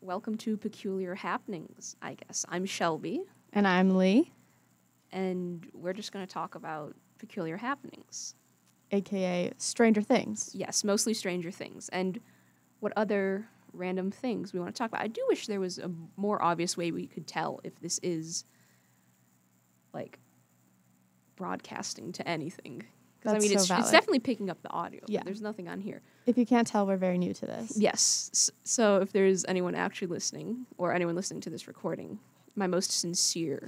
Welcome to Peculiar Happenings, I guess. I'm Shelby, And I'm Lee, and we're just going to talk about peculiar happenings. a.k.a. Stranger Things. Yes, mostly Stranger Things, and what other random things we want to talk about. I do wish there was a more obvious way we could tell if this is, like, broadcasting to anything. Because, I mean, it's definitely picking up the audio. Yeah. There's nothing on here. If you can't tell, we're very new to this. Yes. So if there's anyone actually listening, or anyone listening to this recording, my most sincere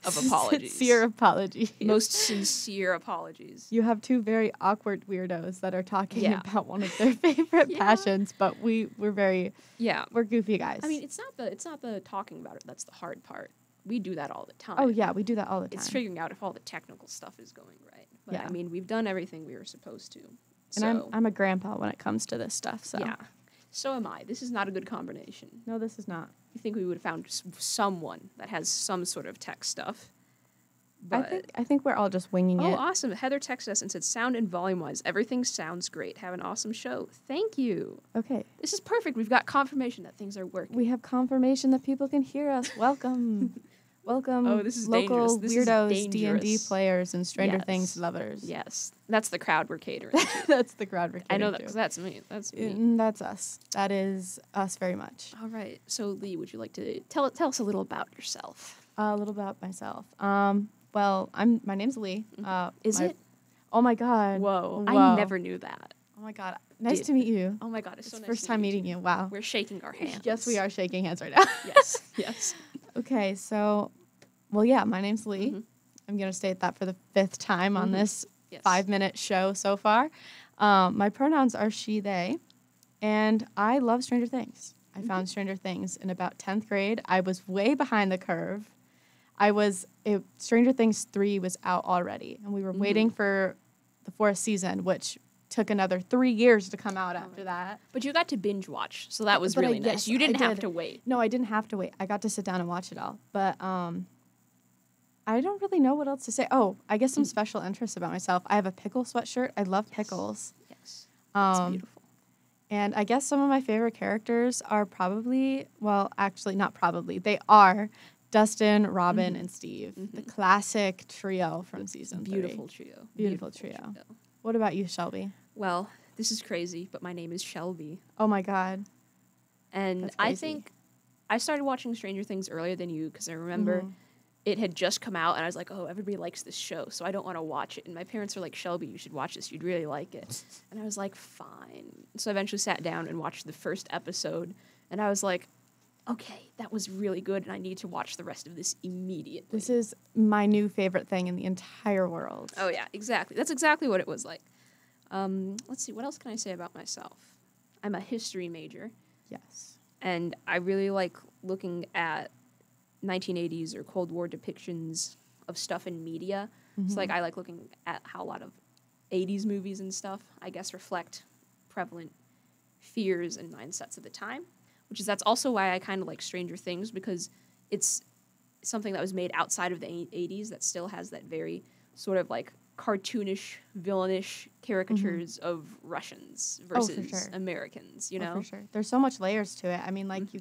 of apologies. Sincere apologies. Most sincere apologies. You have two very awkward weirdos that are talking about one of their favorite passions, but we're goofy guys. I mean, it's not the talking about it that's the hard part. We do that all the time. Oh yeah, we do that all the time. It's figuring out if all the technical stuff is going right. But I mean, we've done everything we were supposed to. And I'm a grandpa when it comes to this stuff, so. Yeah. So am I. This is not a good combination. No, this is not. You think we would have found someone that has some sort of tech stuff. But I think we're all just winging it. Oh, awesome. Heather texted us and said, sound and volume-wise, everything sounds great. Have an awesome show. Thank you. Okay. This is perfect. We've got confirmation that things are working. We have confirmation that people can hear us. Welcome. Welcome, oh, this is local dangerous. Weirdos, D&D players, and Stranger Things lovers. Yes. That's the crowd we're catering to. That's the crowd we're catering to. I know that because that's me. That's me. That's us. That is us very much. All right. So, Lee, would you like to tell us a little about yourself? A little about myself. Well, my name's Lee. Is it? Oh, my God. Whoa. I never knew that. Oh, my God. Nice to meet you. Oh, my God. It's so nice first time meeting you. Wow. We're shaking our hands. Yes, we are shaking hands right now. Yes. Okay, so... Well, yeah, my name's Lee. Mm-hmm. I'm going to state that for the 5th time on this 5-minute show so far. My pronouns are she, they, and I love Stranger Things. I found Stranger Things in about 10th grade. I was way behind the curve. Stranger Things 3 was out already, and we were waiting for the 4th season, which took another 3 years to come out after that. But you got to binge watch, so that was really nice. You didn't have to wait. No, I didn't have to wait. I got to sit down and watch it all. But I don't really know what else to say. Oh, I guess some special interests about myself. I have a pickle sweatshirt. I love pickles. Yes. That's beautiful. And I guess some of my favorite characters are probably, well, actually not probably, they are Dustin, Robin, and Steve. The classic trio from season 3. Beautiful trio. What about you, Shelby? Well, this is crazy, but my name is Shelby. Oh, my God. And I think I started watching Stranger Things earlier than you because I remember... It had just come out, and I was like, oh, everybody likes this show, so I don't want to watch it. And my parents were like, Shelby, you should watch this. You'd really like it. And I was like, fine. So I eventually sat down and watched the first episode, and I was like, okay, that was really good, and I need to watch the rest of this immediately. This is my new favorite thing in the entire world. Oh, yeah, exactly. That's exactly what it was like. Let's see, what else can I say about myself? I'm a history major. Yes. And I really like looking at 1980s or Cold War depictions of stuff in media. So, like, I like looking at how a lot of 80s movies and stuff, I guess, reflect prevalent fears and mindsets of the time, that's also why I kind of like Stranger Things, because it's something that was made outside of the 80s that still has that very sort of, like, cartoonish, villainish caricatures of Russians versus Americans, you know? Oh, for sure. There's so much layers to it. I mean, like, you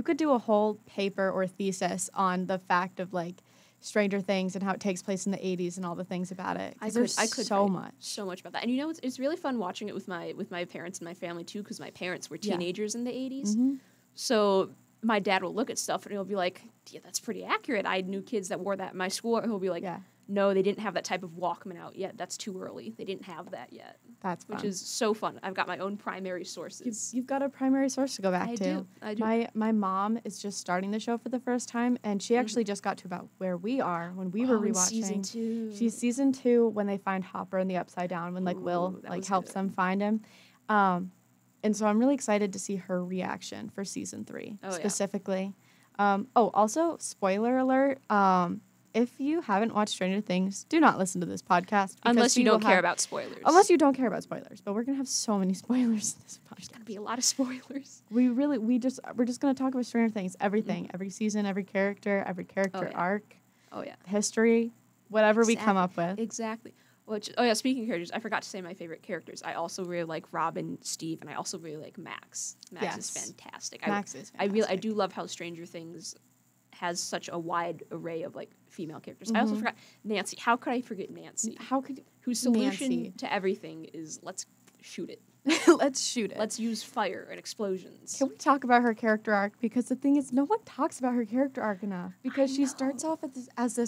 could do a whole paper or thesis on the fact of, like, Stranger Things and how it takes place in the 80s and all the things about it. I could so much about that. And, you know, it's really fun watching it with my parents and my family, too, because my parents were teenagers in the 80s. So my dad will look at stuff, and he'll be like, yeah, that's pretty accurate. I knew kids that wore that in my school. And he'll be like, no, they didn't have that type of Walkman out yet. That's too early. They didn't have that yet. That's fun. Which is so fun. I've got my own primary sources. You've got a primary source to go back to. I do. My mom is just starting the show for the first time, and she actually just got to about where we are when we were rewatching. Season 2. She's season 2 when they find Hopper in the Upside Down, when like Will helps them find him. And so I'm really excited to see her reaction for season 3 specifically. Also, spoiler alert. If you haven't watched Stranger Things, do not listen to this podcast. Unless you don't care about spoilers. Unless you don't care about spoilers. But we're going to have so many spoilers in this podcast. There's going to be a lot of spoilers. We're just going to talk about Stranger Things. Everything. Every season, every character arc. Oh, yeah. History. Whatever we come up with. Exactly. Which, oh yeah, speaking of characters, I forgot to say my favorite characters. I also really like Robin, Steve, and I also really like Max. Max is fantastic. Max is fantastic. I do love how Stranger Things has such a wide array of like female characters. I also forgot Nancy. How could I forget Nancy? Whose solution to everything is let's shoot it. Let's shoot it. Let's use fire and explosions. Can we talk about her character arc? Because the thing is, no one talks about her character arc enough. Because she starts off as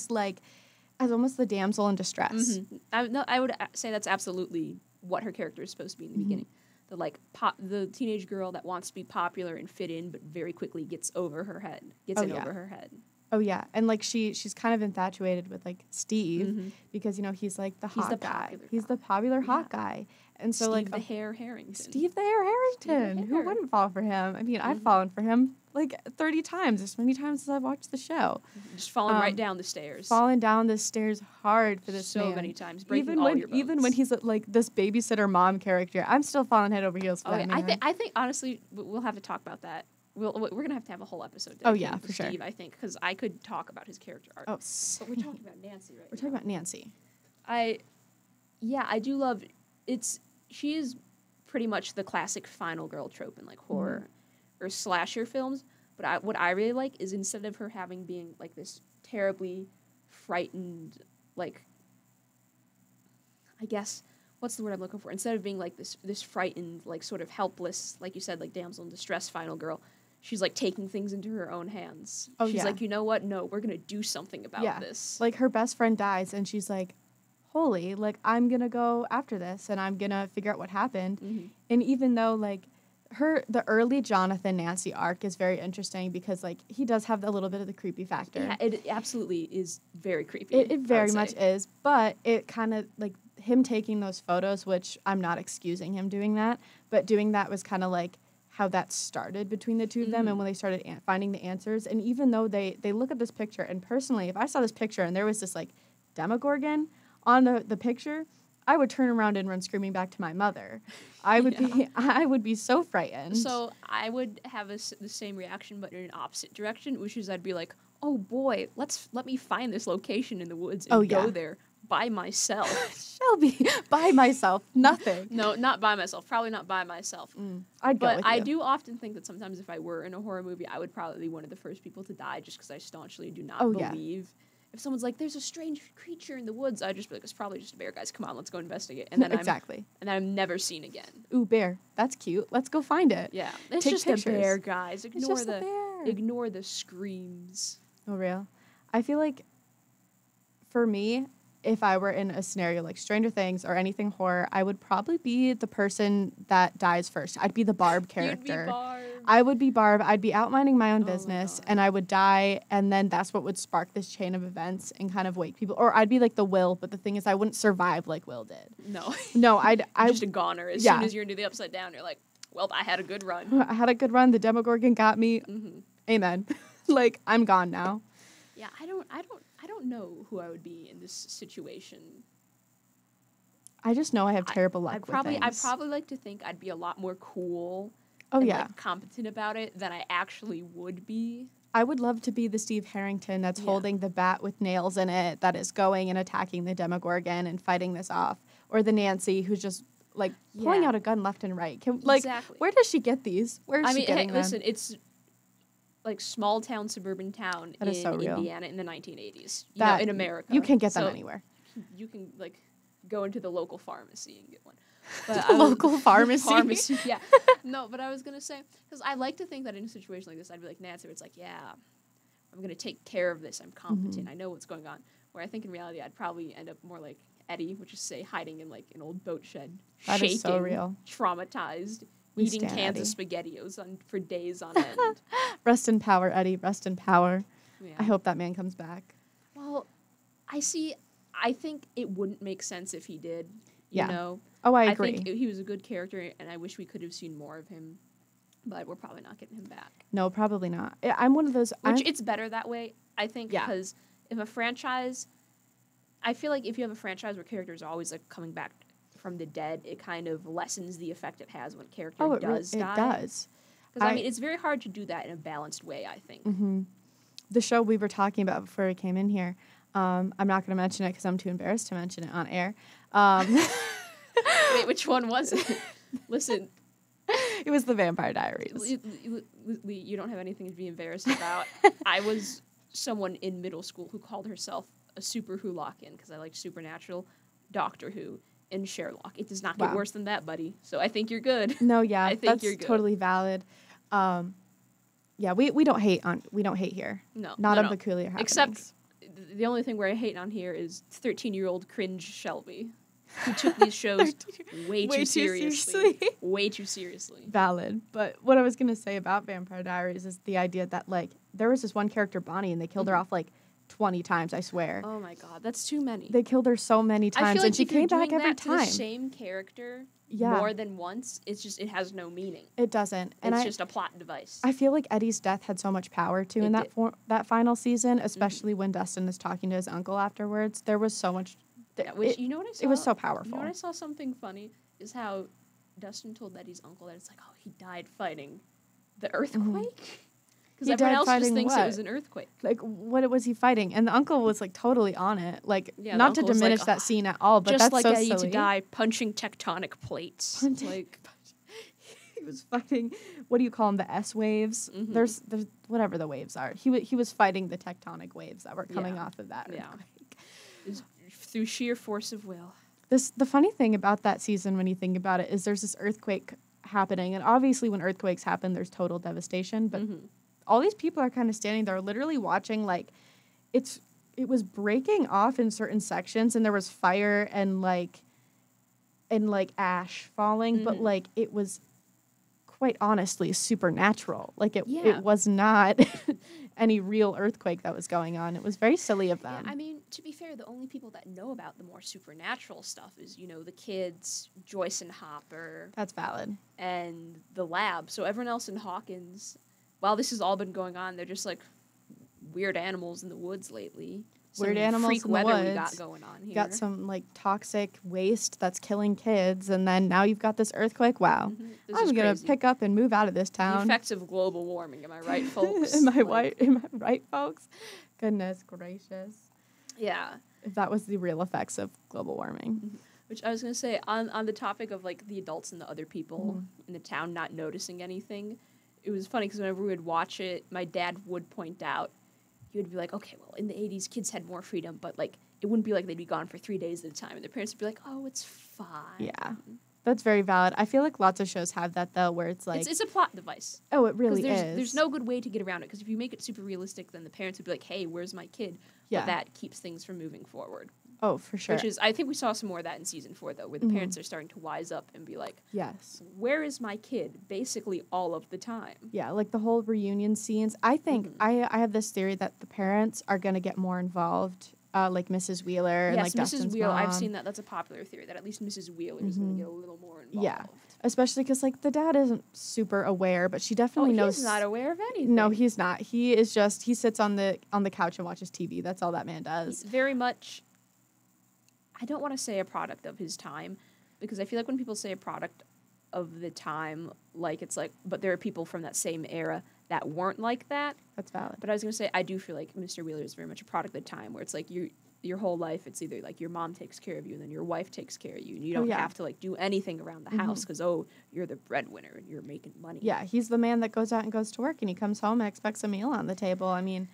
almost the damsel in distress. I would say that's absolutely what her character is supposed to be in the beginning. The teenage girl that wants to be popular and fit in, but very quickly gets over her head. Over her head. Oh yeah, and like she's kind of infatuated with like Steve because he's like the hot guy. He's the popular hot guy, and so Steve the Hair Harrington. Steve the Hair Harrington. Who wouldn't fall for him? I mean, I've fallen for him like 30 times, as many times as I've watched the show. Just falling right down the stairs. Falling down the stairs hard for this man. So many times, breaking all your bones. Even when he's like this babysitter mom character, I'm still falling head over heels for that man. I think honestly, we'll have to talk about that. We're gonna have to have a whole episode. Oh yeah, for Steve, sure. I think because I could talk about his character arc. Oh, but we're talking about Nancy, right? We're talking about Nancy. I do love it's. She is pretty much the classic final girl trope in like horror or slasher films. But what I really like is instead of her being like this terribly frightened, like I guess. What's the word I'm looking for? Instead of being like this frightened, like sort of helpless, like you said, like damsel in distress final girl, she's like taking things into her own hands. She's like, you know what? No, we're going to do something about this. Like her best friend dies and she's like, holy, like I'm going to go after this and I'm going to figure out what happened. And even though like the early Jonathan Nancy arc is very interesting because like he does have a little bit of the creepy factor. Yeah, it absolutely is very creepy. It very much is, but it kind of like him taking those photos, which I'm not excusing him doing that, but doing that was kind of like how that started between the two of them and when they started finding the answers. And even though they look at this picture, and personally, if I saw this picture and there was this like Demogorgon on the picture, I would turn around and run screaming back to my mother. I would be so frightened. So I would have the same reaction, but in an opposite direction, which is I'd be like, oh boy, let me find this location in the woods and go there. By myself. Shelby, by myself. Nothing. No, not by myself. Probably not by myself. I'd go with you. I do often think that sometimes if I were in a horror movie, I would probably be one of the first people to die just because I staunchly do not believe. If someone's like, there's a strange creature in the woods, I'd just be like, it's probably just a bear, guys. Come on, let's go investigate. And then I'm never seen again. Ooh, bear. That's cute. Let's go find it. Yeah. It's Take just pictures. A bear, guys. Ignore the screams. Oh, real? I feel like for me, if I were in a scenario like Stranger Things or anything horror, I would probably be the person that dies first. I'd be the Barb character. You'd be Barb. I would be Barb. I'd be out minding my own business, and I would die, and then that's what would spark this chain of events and kind of wake people. Or I'd be like the Will, but the thing is, I wouldn't survive like Will did. No, I'm just a goner. As soon as you're into the Upside Down, you're like, well, I had a good run. I had a good run. The Demogorgon got me. Amen. Like I'm gone now. Yeah, I don't know who I would be in this situation. I just know I have terrible luck with things. I probably like to think I'd be a lot more cool like, competent about it than I actually would be. I would love to be the Steve Harrington that's holding the bat with nails in it that is going and attacking the Demogorgon and fighting this off. Or the Nancy who's just like pulling out a gun left and right. Exactly. Where does she get these? Where is she getting them? Listen, it's like small town, suburban town in Indiana in the 1980s. In America. You can get them anywhere. You can like go into the local pharmacy and get one. But local pharmacy? Yeah. No, but I was going to say, because I like to think that in a situation like this, I'd be like Nancy, where it's like, yeah, I'm going to take care of this. I'm competent. I know what's going on. Where I think in reality, I'd probably end up more like Eddie, which is, say, hiding in like an old boat shed. That shaking, is so real. Traumatized. Eating cans of SpaghettiOs for days on end. Rest in power, Eddie. Rest in power. Yeah. I hope that man comes back. Well, I think it wouldn't make sense if he did. You know? Oh, I agree. I think he was a good character, and I wish we could have seen more of him. But we're probably not getting him back. No, probably not. I'm one of those... It's better that way, I think, because if a franchise... I feel like if you have a franchise where characters are always like coming back from the dead, it kind of lessens the effect it has when a character does die. It does. Because, I mean, it's very hard to do that in a balanced way, I think. The show we were talking about before we came in here, I'm not going to mention it because I'm too embarrassed to mention it on air. Wait, which one was it? Listen. It was the Vampire Diaries. Lee, you don't have anything to be embarrassed about. I was someone in middle school who called herself a super Who-lockin because I liked Supernatural, Doctor Who, and Sherlock. It does not get worse than that, buddy. So I think you're good. No, yeah, I think that's you're good. Totally valid. Yeah, we don't hate here. No, not no, on Peculiar Happenings. Except the only thing where I hate on here is 13-year-old cringe Shelby, who took these shows way too seriously. Way too seriously. Valid. But what I was going to say about Vampire Diaries is the idea that, like, there was this one character, Bonnie, and they killed her off, like, 20 times, I swear. Oh, my God. That's too many. They killed her so many times, I feel like and she came back every time. To the same character more than once, it has no meaning. It doesn't. It's just a plot device. I feel like Eddie's death had so much power, too, in that final season, especially when Dustin is talking to his uncle afterwards. There was so much... you know what I saw? It was so powerful. You know what I saw something funny? Is how Dustin told Eddie's uncle that it's like, oh, he died fighting the earthquake? Because everyone else just thinks it was an earthquake. Like, what was he fighting? And the uncle was, like, totally on it. Like, yeah, not to diminish that scene at all, but that's so silly. Just like Eddie to die punching tectonic plates. He was fighting, what do you call them, the S waves? Mm-hmm. There's whatever the waves are. He was fighting the tectonic waves that were coming off of that earthquake. Through sheer force of will. The funny thing about that season, when you think about it, is there's this earthquake happening. And obviously when earthquakes happen, there's total devastation. But all these people are kind of standing there literally watching, like, it was breaking off in certain sections, and there was fire and ash falling. But, like, it was quite honestly supernatural. Like, it was not any real earthquake that was going on. It was very silly of them. Yeah, I mean, to be fair, the only people that know about the more supernatural stuff is, the kids, Joyce and Hopper. That's valid. And the lab. So everyone else in Hawkins, while this has all been going on, they're just like weird animals in the woods lately. Weird animals freak in the weather woods. We got going on here. Got some, like, toxic waste that's killing kids, and then now you've got this earthquake. Wow. I'm going to pick up and move out of this town. The effects of global warming. Am I right, folks? Am I right, folks? Goodness gracious. Yeah. If that was the real effects of global warming. Which I was going to say, on the topic of, like, the adults and the other people in the town not noticing anything, it was funny because whenever we would watch it, my dad would point out, he would be like, okay, well, in the 80s, kids had more freedom, but, like, it wouldn't be like they'd be gone for 3 days at a time. And their parents would be like, oh, it's fine. Yeah. That's very valid. I feel like lots of shows have that, though, where it's like... It's a plot device. Oh, it really is. There's no good way to get around it, because if you make it super realistic, then the parents would be like, hey, where's my kid? Yeah. But that keeps things from moving forward. Oh, for sure. Which is, I think we saw some more of that in season 4, though, where the parents are starting to wise up and be like, yes, where is my kid? Basically all of the time. Yeah, like the whole reunion scenes. I think, I have this theory that the parents are going to get more involved, like Mrs. Wheeler and, like, Dustin's Mrs. Wheeler, mom. I've seen that. That's a popular theory, that at least Mrs. Wheeler is going to get a little more involved. Yeah, especially because, like, the dad isn't super aware, but she definitely knows. He's not aware of anything. No, he's not. He is just, he sits on the couch and watches TV. That's all that man does. He's very much... I don't want to say a product of his time, because I feel like when people say a product of the time, like, it's like, but there are people from that same era that weren't like that. That's valid. But I was going to say, I do feel like Mr. Wheeler is very much a product of the time, where it's like your whole life, it's either like your mom takes care of you and then your wife takes care of you, and you don't have to, like, do anything around the house because, you're the breadwinner and you're making money. Yeah, he's the man that goes out and goes to work, and he comes home and expects a meal on the table. I mean,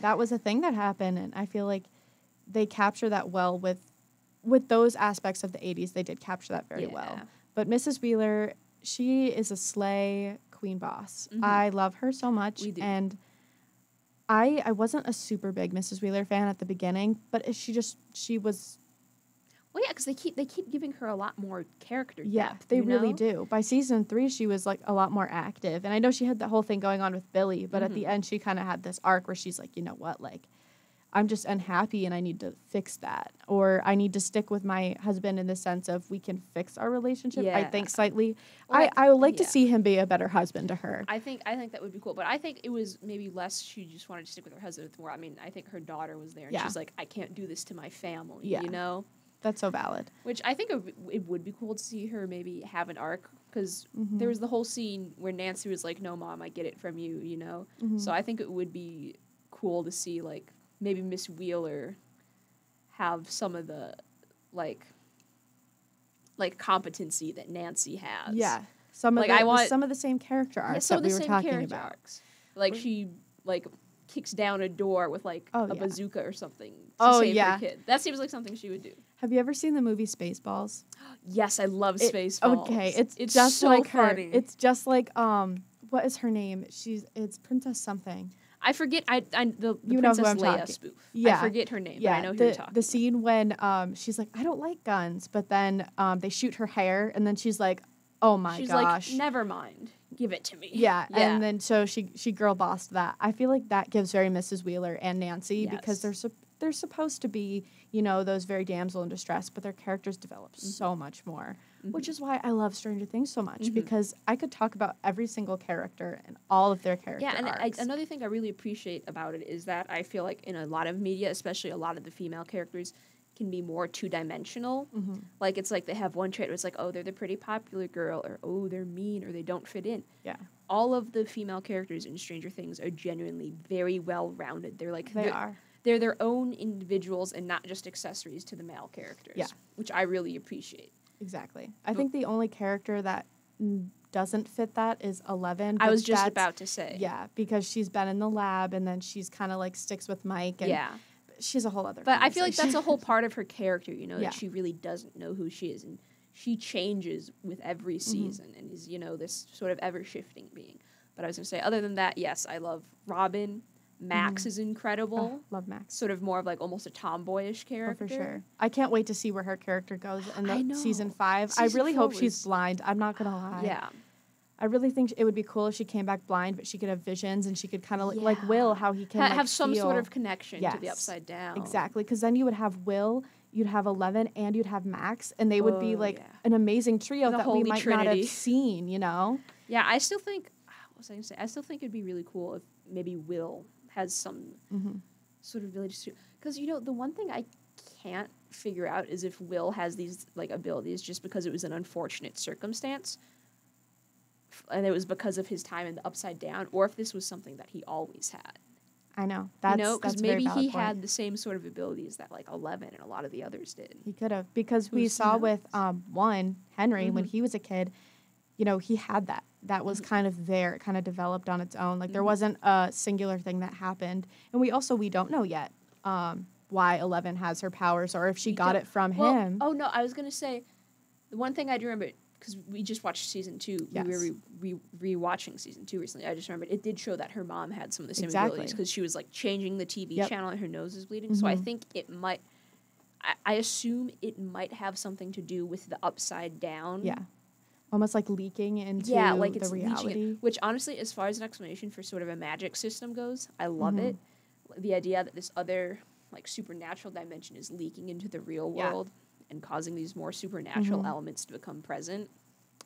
that was a thing that happened, and I feel like they capture that well with those aspects of the 80s. They did capture that very well. But Mrs. Wheeler, she is a slay queen boss. I love her so much. We do. And I wasn't a super big Mrs. Wheeler fan at the beginning, but she was... Well, yeah, because they keep giving her a lot more character depth. Yeah, they really do. By season 3, she was, like, a lot more active. And I know she had that whole thing going on with Billy, but at the end, she kind of had this arc where she's like, you know what, like, I'm just unhappy and I need to fix that. Or I need to stick with my husband in the sense of we can fix our relationship, I think, slightly. Well, I would like to see him be a better husband to her. I think that would be cool. But I think it was maybe less she just wanted to stick with her husband. More, I mean, I think her daughter was there and she's like, I can't do this to my family, you know? That's so valid. Which I think it would be cool to see her maybe have an arc, because there was the whole scene where Nancy was like, no, Mom, I get it from you, you know? So I think it would be cool to see, like, maybe Miss Wheeler have some of the like competency that Nancy has. Yeah. Some of some of the same character arcs that we were talking about. Arcs. Like she kicks down a door with a bazooka or something to save her kid. That seems like something she would do. Have you ever seen the movie Spaceballs? Yes, I love Spaceballs. Okay, it's just so like funny. her. It's just like what is her name? It's Princess something. I forget. The you Princess know who I'm Leia talking. spoof. Yeah. I forget her name, but I know who you're talking. The scene when she's like, I don't like guns, but then they shoot her hair, and then she's like, oh my gosh. She's like, never mind. Give it to me. Yeah, and then so she girl bossed that. I feel like that gives very Mrs. Wheeler and Nancy because they're supposed to be, those very damsel in distress, but their characters develop so much more, which is why I love Stranger Things so much because I could talk about every single character and all of their character arcs. Another thing I really appreciate about it is that I feel like in a lot of media, especially a lot of the female characters, can be more two-dimensional. Like, it's like they have one trait where it's like, oh, they're the pretty popular girl, or oh, they're mean, or they don't fit in. Yeah. All of the female characters in Stranger Things are genuinely very well-rounded. They're their own individuals and not just accessories to the male characters, which I really appreciate. Exactly. I think the only character that doesn't fit that is 11. I was just about to say. Yeah, because she's been in the lab, and then she's kind of like sticks with Mike. And she's a whole other But I feel like that's a whole part of her character, that she really doesn't know who she is. And she changes with every season and is, this sort of ever-shifting being. But I was going to say, other than that, yes, I love Robin. Max is incredible. Love Max. Sort of more of almost a tomboyish character. Oh, for sure. I can't wait to see where her character goes in season 5. I really hope she's blind. I'm not going to lie. Yeah. I really think it would be cool if she came back blind, but she could have visions and she could kind of like Will, how he can have some feel. sort of connection to the Upside Down. Exactly, because then you would have Will, you'd have 11, and you'd have Max, and they would be an amazing trio that we might not have seen, Yeah, I still think, what was I going to say? I still think it'd be really cool if maybe Will has some sort of abilities too. Because, the one thing I can't figure out is if Will has these abilities just because it was an unfortunate circumstance. And it was because of his time in the Upside Down, or if this was something that he always had. I know. Because maybe he had the same sort of abilities that 11 and a lot of the others did. He could have, because we saw with Henry when he was a kid, he had that. That was kind of there. It kind of developed on its own. There wasn't a singular thing that happened, and we don't know yet why 11 has her powers, or if she got it from him. Oh no, I was gonna say the one thing I do remember. Because we just watched season 2. Yes. We were re-watching season 2 recently. I just remembered it did show that her mom had some of the same abilities because she was changing the TV channel and her nose is bleeding. So I think it might. I assume it might have something to do with the Upside Down. Yeah, almost like leaking into the reality. Which honestly, as far as an explanation for sort of a magic system goes, I love it. The idea that this other supernatural dimension is leaking into the real world. And causing these more supernatural elements to become present.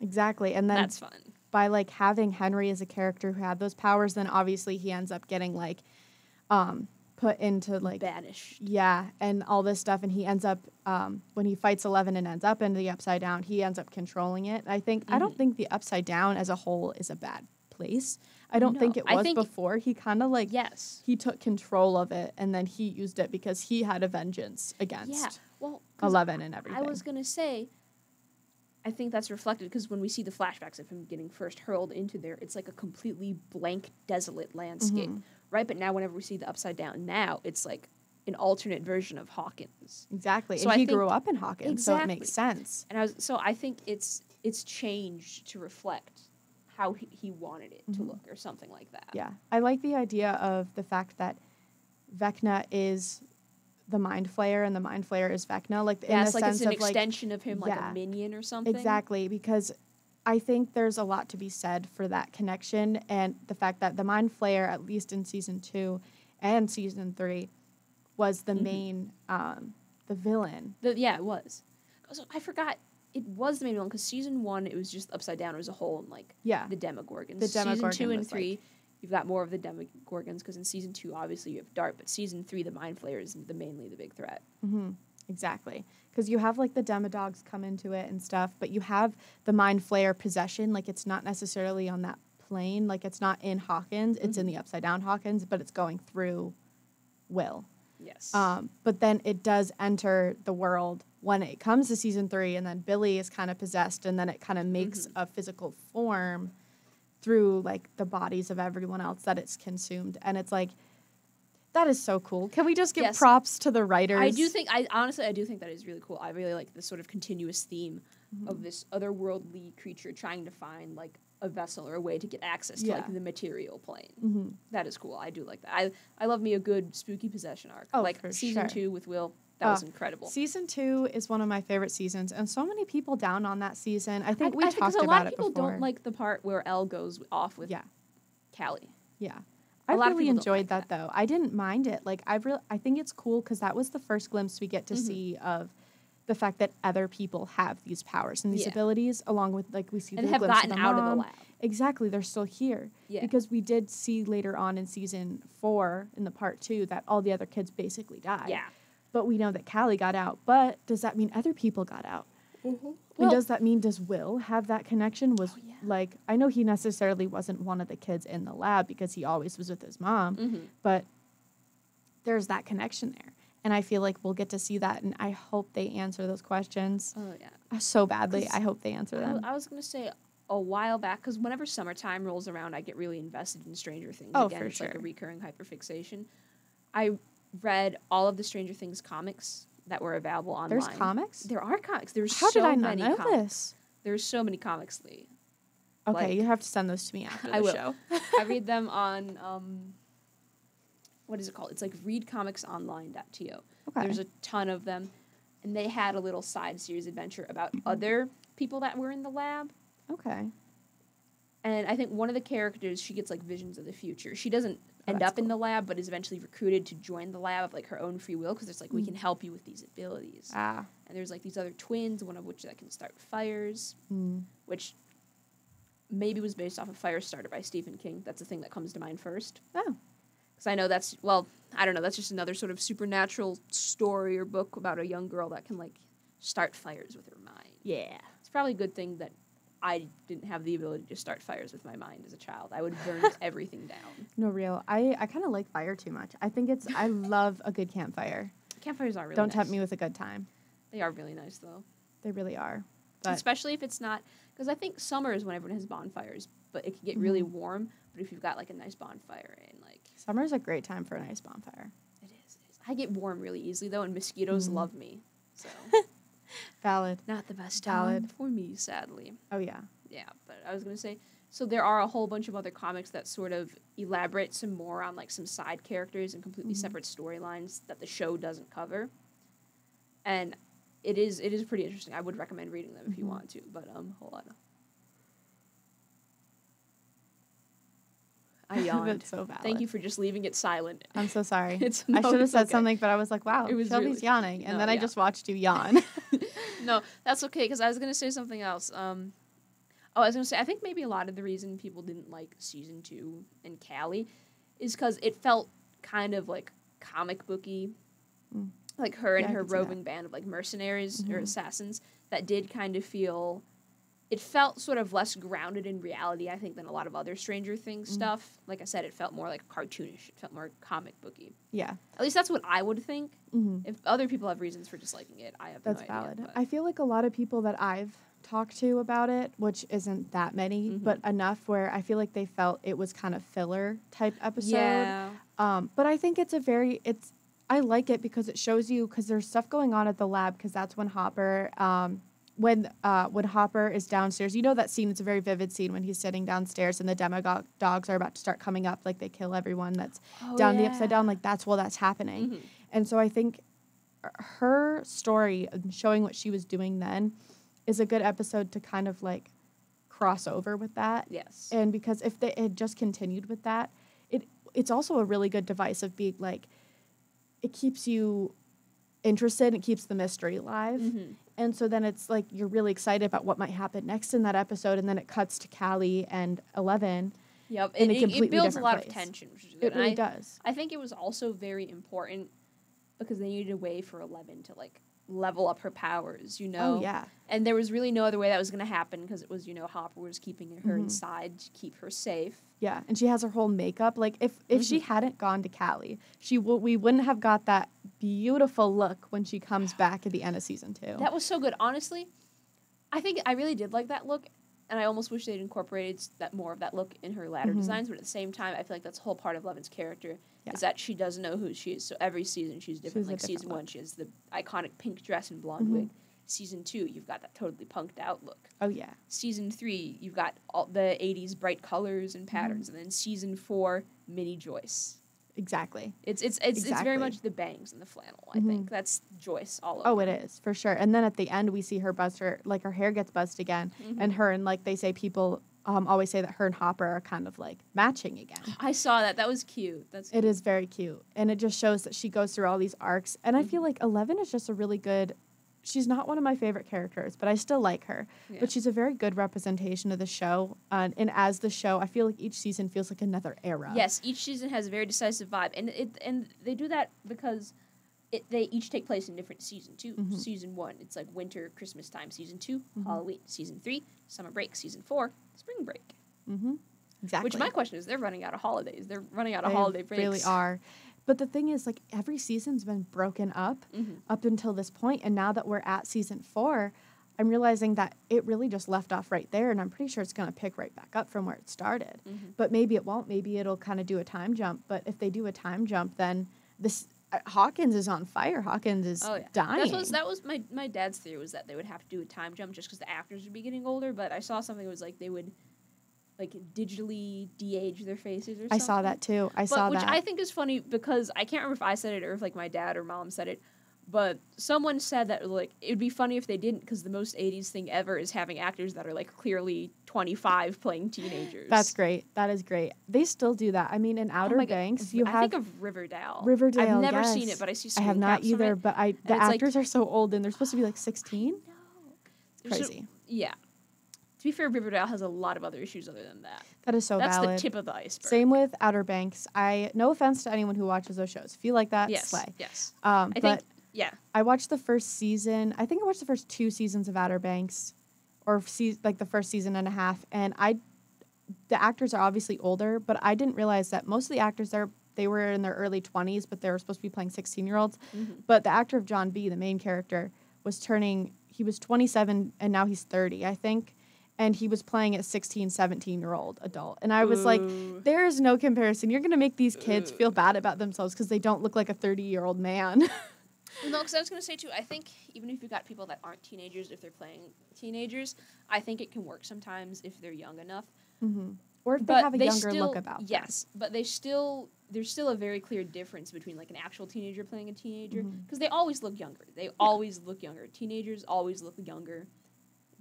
Exactly. And then that's fun. By having Henry as a character who had those powers, then obviously he ends up getting put into banished. Yeah, and all this stuff, and he ends up when he fights 11 and ends up in the Upside Down, he ends up controlling it. I don't think the Upside Down as a whole is a bad place. I don't think it was before. He kind of he took control of it, and then he used it because he had a vengeance against 11 and everything. I was going to say, I think that's reflected because when we see the flashbacks of him getting first hurled into there, it's like a completely blank, desolate landscape, right? But now whenever we see the Upside Down now, it's like an alternate version of Hawkins. Exactly. So and he grew up in Hawkins, so it makes sense. And I think it's changed to reflect how he wanted it to look or something like that. Yeah. I like the idea of the fact that Vecna is the Mind Flayer and the Mind Flayer is Vecna. It's an extension of him, a minion or something. Exactly, because I think there's a lot to be said for that connection and the fact that the Mind Flayer, at least in season 2 and season 3, was the main, the villain. It was. I forgot. It was the main villain because season 1 it was just Upside Down as a whole and the Demogorgons. The Demogorgon season 2 and 3 you've got more of the Demogorgons because in season 2 obviously you have Dart, but season 3 the Mind Flayer is mainly the big threat. Exactly, because you have the Demodogs come into it and stuff, but you have the Mind Flayer possession. It's not necessarily on that plane. It's not in Hawkins. It's in the Upside Down Hawkins, but it's going through Will. Yes. But then it does enter the world when it comes to season 3, and then Billy is kind of possessed, and then it kind of makes a physical form through like the bodies of everyone else that it's consumed. And it's like, that is so cool. Can we just give props to the writers? I do think that is really cool. I really like this sort of continuous theme of this otherworldly creature trying to find like a vessel or a way to get access to like the material plane. That is cool. I do like that. I love me a good spooky possession arc. Oh, like for season 2 with Will. That was incredible. Season 2 is one of my favorite seasons, and so many people down on that season. I think we talked about it before. A lot of people don't like the part where Elle goes off with Callie. Yeah. I really enjoyed that, though. I didn't mind it. Like, I think it's cool because that was the first glimpse we get to see of the fact that other people have these powers and these abilities, along with, like, we see the glimpse of the mom. And have gotten out of the lab. Exactly. They're still here. Yeah. Because we did see later on in season 4, in the part 2, that all the other kids basically died. Yeah. But we know that Callie got out. But does that mean other people got out? And does that mean, does Will have that connection? Like, I know he necessarily wasn't one of the kids in the lab because he always was with his mom, but there's that connection there. And I feel like we'll get to see that, and I hope they answer those questions. Oh, yeah. So badly. I hope they answer them. I was going to say a while back, because whenever summertime rolls around, I get really invested in Stranger Things. Oh, again, for it's sure. like a recurring hyperfixation. I read all of the Stranger Things comics that were available online. There's comics? There are comics. There's How so did I many not know comics. this? There's so many comics, Lee. Okay, you have to send those to me after the show. I read them on, what is it called? It's like readcomicsonline.to. Okay. There's a ton of them. And they had a little side series adventure about other people that were in the lab. Okay. And I think one of the characters, she gets like visions of the future. She doesn't end up in the lab, but is eventually recruited to join the lab of like her own free will, because it's like, we can help you with these abilities. And there's like these other twins, one of which that can start fires, which maybe was based off of Firestarter by Stephen King. That's the thing that comes to mind first. Oh. Because I know that's, well, I don't know, that's just another sort of supernatural story or book about a young girl that can like start fires with her mind. Yeah. It's probably a good thing that I didn't have the ability to start fires with my mind as a child. I would burn everything down. No, real. I kind of like fire too much. I love a good campfire. Campfires are really Don't nice. tempt me with a good time. They are really nice, though. They really are. But especially if it's not, because I think summer is when everyone has bonfires, but it can get really warm. But if you've got like a nice bonfire and like... Summer's a great time for a nice bonfire. It is. I get warm really easily, though, and mosquitoes love me. So... Valid. Not the best time for me, sadly. Oh, yeah. Yeah, but I was going to say, so there are a whole bunch of other comics that sort of elaborate some more on, like, some side characters and completely separate storylines that the show doesn't cover. And it is pretty interesting. I would recommend reading them if you want to, but, hold on. I yawned. That's so valid. Thank you for just leaving it silent. I'm so sorry. I should have said something, but I was like, wow, Shelby's yawning. And then I just watched you yawn. No, that's okay, because I was going to say something else. I was going to say, I think maybe a lot of the reason people didn't like Season 2 and Callie is because it felt kind of, like, comic booky. Like, her and her roving band of, like, mercenaries or assassins that did kind of feel... It felt sort of less grounded in reality, I think, than a lot of other Stranger Things stuff. Like I said, it felt more like cartoonish. It felt more comic booky. Yeah. At least that's what I would think. If other people have reasons for disliking it, I have no idea. That's valid. I feel like a lot of people that I've talked to about it, which isn't that many, but enough where I feel like they felt it was kind of filler type episode. Yeah. But I think I like it because it shows you, because there's stuff going on at the lab, because that's when Hopper... When Hopper is downstairs, you know that scene, it's a very vivid scene when he's sitting downstairs and the dogs are about to start coming up, like they kill everyone that's down the upside down, like that's happening. And so I think her story and showing what she was doing then is a good episode to kind of like cross over with that. Yes. And because if they had just continued with that, it's also a really good device of being like, it keeps you interested, it keeps the mystery alive. And so then it's like you're really excited about what might happen next in that episode, and then it cuts to Callie and 11. Yep, in a completely builds a lot of tension, which is good. It really does. I think it was also very important because they needed a way for 11 to like level up her powers, Oh, yeah. And there was really no other way that was going to happen because it was, Hopper was keeping her inside to keep her safe. Yeah, and she has her whole makeup. Like, if she hadn't gone to Cali, we wouldn't have got that beautiful look when she comes back at the end of season 2. That was so good. Honestly, I think I really did like that look, and I almost wish they'd incorporated more of that look in her latter designs, but at the same time, I feel like that's the whole part of Levin's character, is that she doesn't know who she is. So every season, she's different. Like, season 1, she has the iconic pink dress and blonde wig. Season 2, you've got that totally punked out look. Oh, yeah. Season 3, you've got all the 80s bright colors and patterns. And then season 4, Minnie Joyce. Exactly. It's very much the bangs and the flannel, I think. That's Joyce all over. Oh, it is, for sure. And then at the end, we see her her hair gets buzzed again. And like they say, people always say that her and Hopper are kind of, like, matching again. I saw that. That was cute. It is very cute. And it just shows that she goes through all these arcs. And I feel like 11 is just a really good... She's not one of my favorite characters, but I still like her. Yeah. But she's a very good representation of the show. And as the show, I feel like each season feels like another era. Yes, each season has a very decisive vibe. And they do that because they each take place in different seasons, too. Season 1, it's like winter, Christmas time. Season 2, Halloween. Season 3, summer break. Season 4, spring break. Exactly. Which my question is, they're running out of holidays. They're running out of holiday breaks. They really are. But the thing is, like, every season's been broken up until this point, and now that we're at season 4, I'm realizing that it really just left off right there, and I'm pretty sure it's going to pick right back up from where it started. But maybe it won't. Maybe it'll kind of do a time jump. But if they do a time jump, then this Hawkins is on fire. Hawkins is dying. That was my dad's theory, was that they would have to do a time jump just because the actors would be getting older. But I saw something that was like they would... like, digitally de-age their faces or something. I saw that, too. Which I think is funny because I can't remember if I said it or if, like, my dad or mom said it, but someone said that, like, it would be funny if they didn't because the most 80s thing ever is having actors that are, like, clearly 25 playing teenagers. That's great. That is great. They still do that. I mean, in Outer Banks, you have... I think of Riverdale. I've never seen it, but I see I have not either, but the actors are so old, and they're supposed to be, like, 16? No. Crazy. Yeah. To be fair, Riverdale has a lot of other issues other than that. That is so valid. That's the tip of the iceberg. Same with Outer Banks. No offense to anyone who watches those shows. If you like that, slay. Yes. I watched the first season. I think I watched the first 2 seasons of Outer Banks, or the first season and a half. And the actors are obviously older, but I didn't realize that most of the actors there, they were in their early 20s, but they were supposed to be playing 16-year-olds. But the actor of John B., the main character, he was 27 and now he's 30, I think. And he was playing a 16, 17-year-old adult. And I was like, there is no comparison. You're going to make these kids feel bad about themselves because they don't look like a 30-year-old man. No, because I was going to say, too, I think even if you've got people that aren't teenagers, if they're playing teenagers, I think it can work sometimes if they're young enough. Or if they have a younger look about them. Yes, but there's still a very clear difference between, like, an actual teenager playing a teenager. Because they always look younger. They always look younger. Teenagers always look younger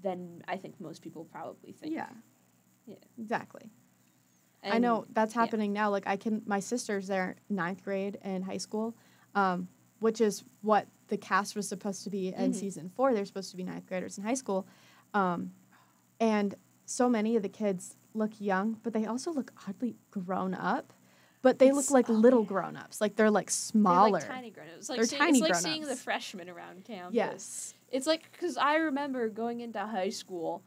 than I think most people probably think. Yeah. Exactly. And I know that's happening now. Like, my sister's there 9th grade in high school, which is what the cast was supposed to be in season 4. They're supposed to be 9th graders in high school. And so many of the kids look young, but they also look oddly grown up. But they look like little grown-ups. Like, they're, like, smaller. They're like tiny grown-ups. It's like seeing the freshmen around campus. Yes. It's like, because I remember going into high school,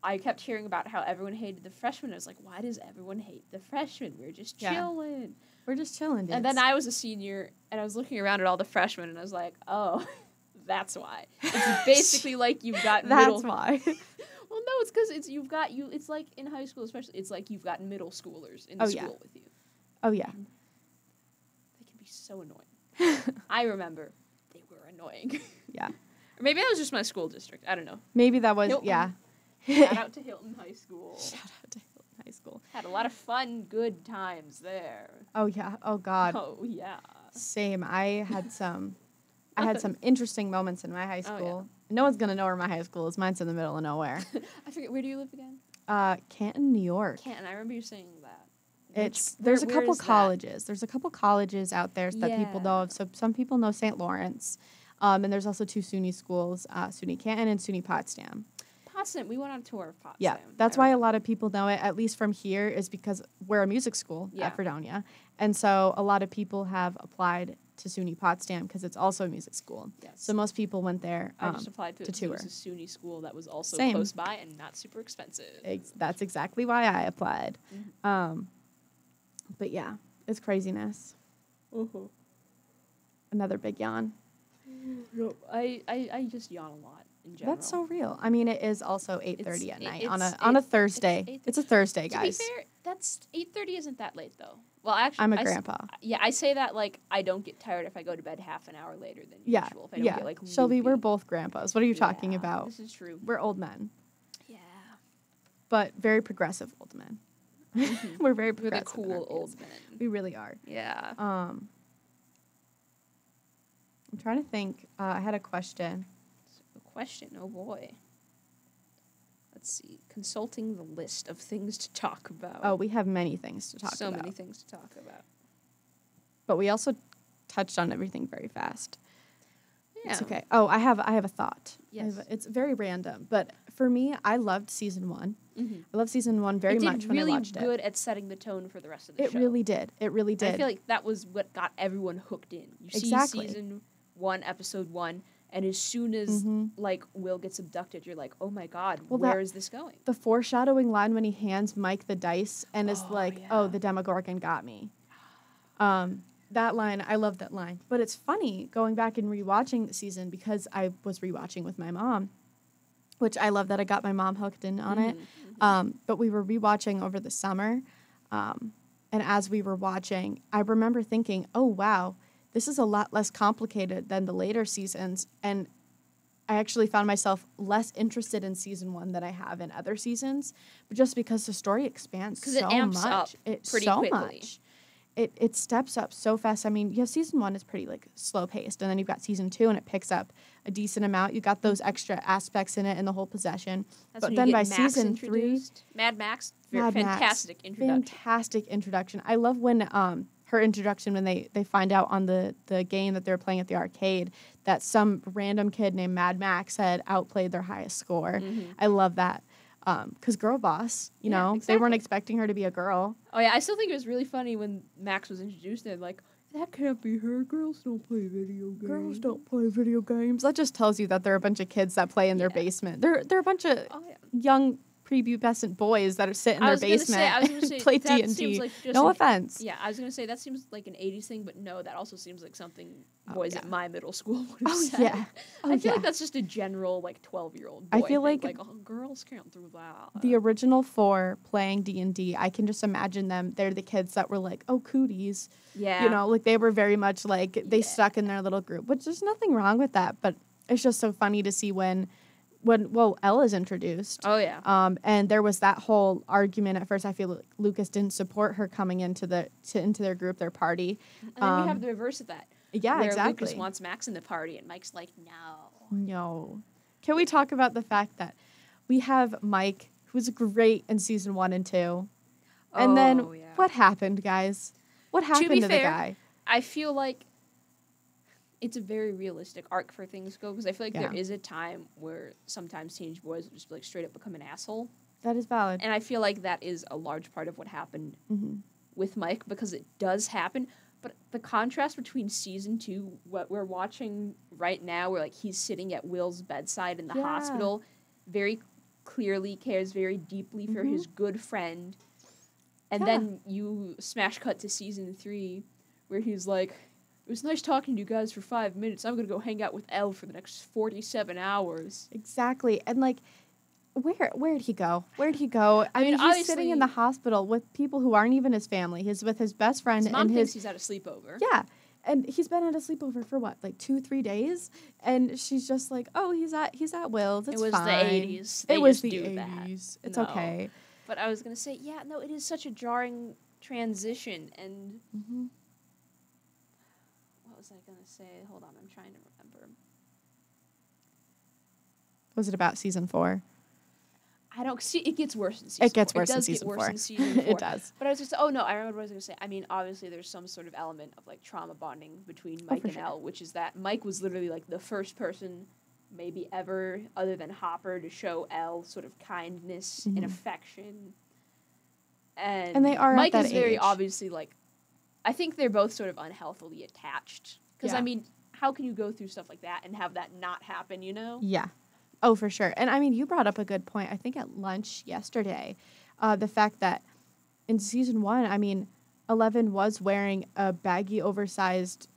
I kept hearing about how everyone hated the freshmen. I was like, why does everyone hate the freshmen? We're just chilling. We're just chilling, dudes. And then I was a senior, and I was looking around at all the freshmen, and I was like, oh, that's why. It's basically like you've got middle... That's why. Well, no, it's because it's like in high school especially, it's like you've got middle schoolers in the school with you. Oh, yeah. And they can be so annoying. I remember they were annoying. Yeah. Or maybe that was just my school district. I don't know. Maybe that was, Hilton. Shout out to Hilton High School. Shout out to Hilton High School. Had a lot of fun, good times there. Oh, yeah. Oh, God. Oh, yeah. Same. I had some interesting moments in my high school. Yeah. No one's going to know where my high school is. Mine's in the middle of nowhere. I forget, where do you live again? Canton, New York. Canton. I remember you saying that. There's a couple colleges. There's a couple colleges out there that people know of. So some people know St. Lawrence. And there's also 2 SUNY schools, SUNY Canton and SUNY Potsdam. Potsdam, we went on a tour of Potsdam. Yeah, that's why a lot of people know it, at least from here, is because we're a music school at Fredonia. And so a lot of people have applied to SUNY Potsdam because it's also a music school. Yes. So most people went there I just applied to tour. It was a SUNY school that was also Same. close by and not super expensive. That's exactly why I applied. But yeah, it's craziness. Another big yawn. No, I just yawn a lot in general. That's so real. I mean, it is also 8:30 at night on a Thursday. It's a Thursday, guys. To be fair, that's 8:30 isn't that late though. Well, actually, I'm a grandpa. I say that like I don't get tired if I go to bed half an hour later than usual. If I don't get like Shelby, loopy. we're both grandpas. What are you talking about? This is true. We're old men. Yeah. But very progressive old men. We're very progressive. We're the cool old men. We really are. Yeah. I'm trying to think. I had a question. Oh boy. Let's see. Consulting the list of things to talk about. Oh, we have many things to talk about. So many things to talk about. But we also touched on everything very fast. Yeah. It's okay. Oh, I have a thought. Yes. It's very random, but for me, I loved season 1. I loved season 1 very much when I watched it. It did really good at setting the tone for the rest of the show. It really did. It really did. I feel like that was what got everyone hooked in. You see season 1, episode 1, and as soon as like Will gets abducted, you're like, oh my god, where is this going? The foreshadowing line when he hands Mike the dice and is like, oh, the Demogorgon got me. That line, I love that line. But it's funny going back and rewatching the season because I was rewatching with my mom, which I love that I got my mom hooked in on it. But we were rewatching over the summer, and as we were watching, I remember thinking, oh, wow, this is a lot less complicated than the later seasons, and I actually found myself less interested in season 1 than I have in other seasons, but just because the story expands so much. Because it amps up pretty quickly. It steps up so fast. I mean, season 1 is pretty like slow paced, and then you've got season 2, and it picks up a decent amount. You got those extra aspects in it, and the whole possession. But then by season 3, Mad Max, fantastic introduction. Fantastic introduction. I love when her introduction when they find out on the game that they're playing at the arcade that some random kid named Mad Max had outplayed their highest score. I love that. Because girl boss, you know, exactly. They weren't expecting her to be a girl. Oh, yeah, I still think it was really funny when Max was introduced and like, that can't be her. Girls don't play video games. That just tells you that there are a bunch of kids that play in their basement. They're a bunch of young prepubescent boys that are sitting in their basement and play D&D. Like no offense. Yeah, I was going to say that seems like an 80s thing, but no, that also seems like something boys at my middle school would have said. Yeah. I feel like that's just a general like 12-year-old boy I feel thing. like girls can't do that. The original 4 playing D&D, I can just imagine them. They're the kids that were like, oh, cooties. Yeah. You know, like they were very much like they stuck in their little group, which there's nothing wrong with that, but it's just so funny to see when Ella's introduced. Oh, yeah. And there was that whole argument at first. I feel like Lucas didn't support her coming into their group, their party. And then we have the reverse of that. Yeah, where exactly. Lucas wants Max in the party, and Mike's like, no. Can we talk about the fact that we have Mike, who's great in season 1 and 2, and then what happened, guys? What happened to the guy? I feel like it's a very realistic arc for things go, because I feel like there is a time where sometimes teenage boys will just like straight up become an asshole. That is valid. And I feel like that is a large part of what happened with Mike, because it does happen. But the contrast between season 2, what we're watching right now, where like he's sitting at Will's bedside in the hospital, very clearly cares very deeply for his good friend. And then you smash cut to season 3, where he's like, it was nice talking to you guys for 5 minutes. I'm going to go hang out with Elle for the next 47 hours. Exactly. And, like, where'd he go? I mean, he's sitting in the hospital with people who aren't even his family. He's with his best friend. His mom thinks he's at a sleepover. Yeah. And he's been at a sleepover for what, like 2-3 days? And she's just like, oh, he's at Will's. It's fine. It was the 80s. It was the 80s. It's okay. But I was going to say, it is such a jarring transition. And what was I going to say? Hold on, I'm trying to remember. Was it about season 4? I don't see. It gets worse in season 4. It gets worse in season 4. It does. But I was just, I remember what I was going to say. I mean, obviously there's some sort of element of like trauma bonding between Mike and Elle, which is that Mike was literally like the first person maybe ever, other than Hopper, to show Elle sort of kindness and affection. And they are Mike at that is very age. obviously like, I think they're both sort of unhealthily attached Because, I mean, how can you go through stuff like that and have that not happen, you know? Yeah. Oh, for sure. And I mean, you brought up a good point, I think at lunch yesterday, the fact that in season 1, I mean, Eleven was wearing a baggy, oversized,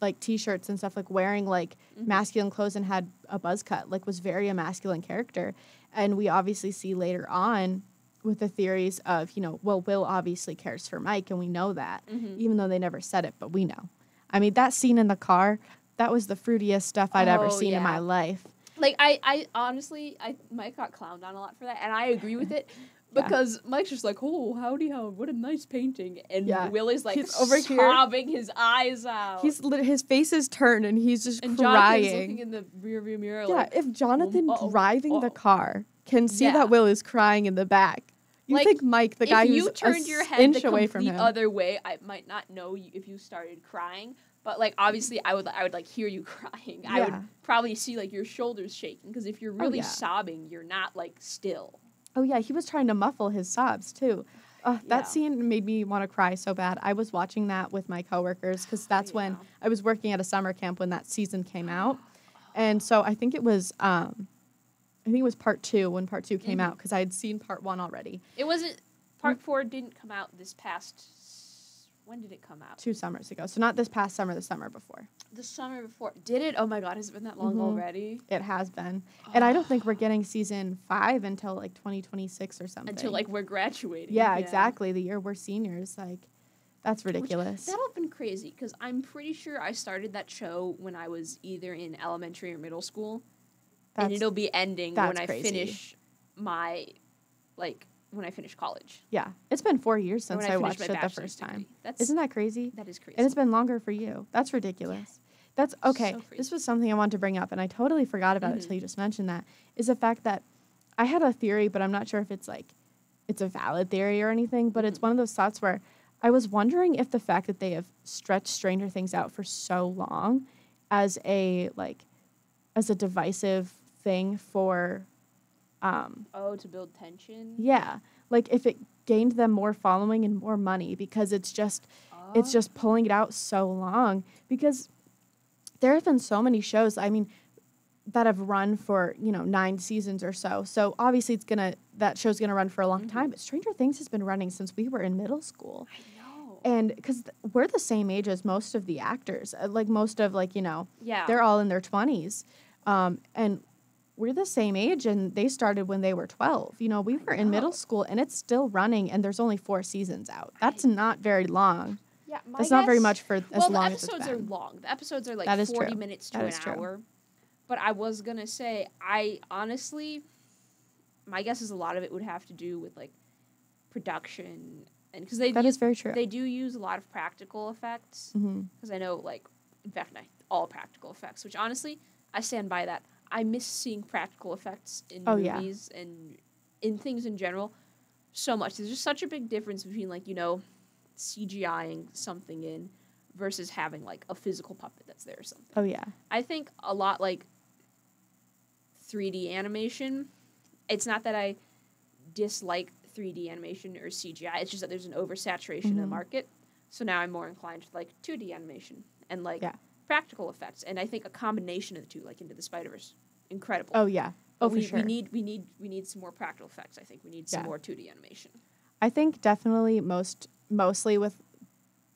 like, T-shirts and stuff, like, wearing, like, masculine clothes and had a buzz cut, like, was very a masculine character. And we obviously see later on with the theories of, you know, well, Will obviously cares for Mike, and we know that, even though they never said it, but we know. I mean, that scene in the car, that was the fruitiest stuff I'd ever seen in my life. Like, I honestly, Mike got clowned on a lot for that, and I agree with it. Because Mike's just like, oh, howdy ho, what a nice painting. And Willie's like sobbing his eyes out. His face is turned and he's just and crying. Jonathan's looking in the rearview mirror like, if Jonathan driving the car can see that Will is crying in the back, you like, think Mike, the guy who's turned your head the other way, I might not know if you started crying. But, like, obviously, I would like, hear you crying. I would probably see, like, your shoulders shaking. Because if you're really sobbing, you're not, like, still. Oh, yeah, he was trying to muffle his sobs, too. That scene made me want to cry so bad. I was watching that with my coworkers because that's when I was working at a summer camp when that season came out. And so I think it was part 2 when part 2 came out because I had seen part 1 already. It wasn't, part 4 didn't come out this past, when did it come out? 2 summers ago. So not this past summer, the summer before. The summer before. Did it? Oh my God, has it been that long already? It has been. And I don't think we're getting season 5 until like 2026 or something. Until like we're graduating. Yeah, exactly. The year we're seniors. Like, that's ridiculous. That'll have been crazy because I'm pretty sure I started that show when I was either in elementary or middle school. And it'll be ending when I finish my, like, when I finish college. Yeah. It's been 4 years since I watched it the first time. Isn't that crazy? That is crazy. And it's been longer for you. That's ridiculous. That's okay. So this was something I wanted to bring up, and I totally forgot about it until you just mentioned that, is the fact that I had a theory, but I'm not sure if it's like, it's a valid theory or anything, but it's one of those thoughts where I was wondering if the fact that they have stretched Stranger Things out for so long as a divisive thing for to build tension. Yeah, like if it gained them more following and more money because it's just pulling it out so long because there have been so many shows, I mean, that have run for, 9 seasons or so. So obviously that show's gonna run for a long time. But Stranger Things has been running since we were in middle school. I know. And because we're the same age as most of the actors, they're all in their 20s, and we're the same age, and they started when they were 12. We were in middle school, and it's still running, and there's only 4 seasons out. That's not very long. Yeah, that's not very much for as long as it's been. The episodes are long. The episodes are like 40 minutes to an hour. But I was going to say, my guess is a lot of it would have to do with, like, production. And because that is very true. They do use a lot of practical effects. Because I know, like, in fact, all practical effects, which honestly, I stand by that. I miss seeing practical effects in movies and in things in general so much. There's just such a big difference between, like, CGIing something in versus having, like, a physical puppet that's there or something. Oh, yeah. I think a lot, like, 3D animation, it's not that I dislike 3D animation or CGI. It's just that there's an oversaturation in the market. So now I'm more inclined to, like, 2D animation and, like, practical effects. And I think a combination of the two, like Into the Spider-Verse, incredible. Oh, yeah. For sure. We need some more practical effects. I think we need some more 2D animation. I think definitely mostly with